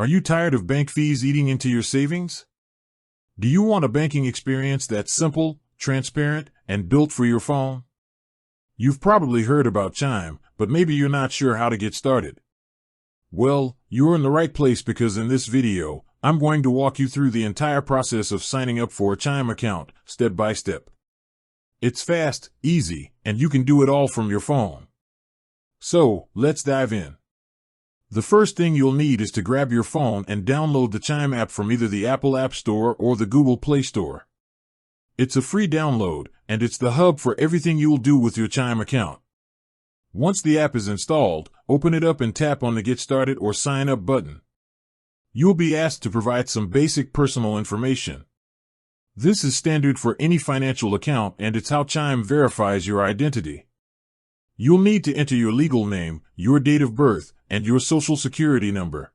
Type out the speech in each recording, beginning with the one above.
Are you tired of bank fees eating into your savings? Do you want a banking experience that's simple, transparent, and built for your phone? You've probably heard about Chime, but maybe you're not sure how to get started. Well, you're in the right place because in this video, I'm going to walk you through the entire process of signing up for a Chime account, step by step. It's fast, easy, and you can do it all from your phone. So, let's dive in. The first thing you'll need is to grab your phone and download the Chime app from either the Apple App Store or the Google Play Store. It's a free download, and it's the hub for everything you'll do with your Chime account. Once the app is installed, open it up and tap on the Get Started or Sign Up button. You'll be asked to provide some basic personal information. This is standard for any financial account, and it's how Chime verifies your identity. You'll need to enter your legal name, your date of birth, and your social security number.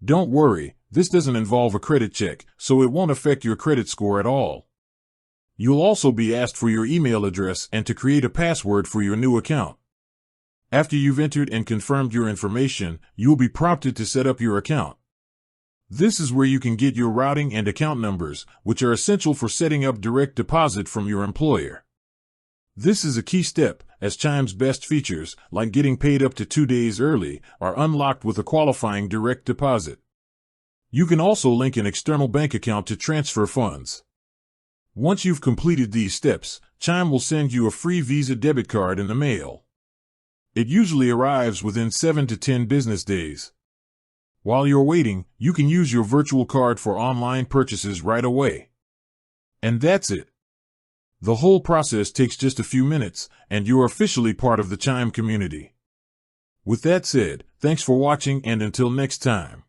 Don't worry, this doesn't involve a credit check, so it won't affect your credit score at all. You'll also be asked for your email address and to create a password for your new account. After you've entered and confirmed your information, you'll be prompted to set up your account. This is where you can get your routing and account numbers, which are essential for setting up direct deposit from your employer. This is a key step, as Chime's best features, like getting paid up to 2 days early, are unlocked with a qualifying direct deposit. You can also link an external bank account to transfer funds. Once you've completed these steps, Chime will send you a free Visa debit card in the mail. It usually arrives within 7 to 10 business days. While you're waiting, you can use your virtual card for online purchases right away. And that's it. The whole process takes just a few minutes, and you're officially part of the Chime community. With that said, thanks for watching, and until next time.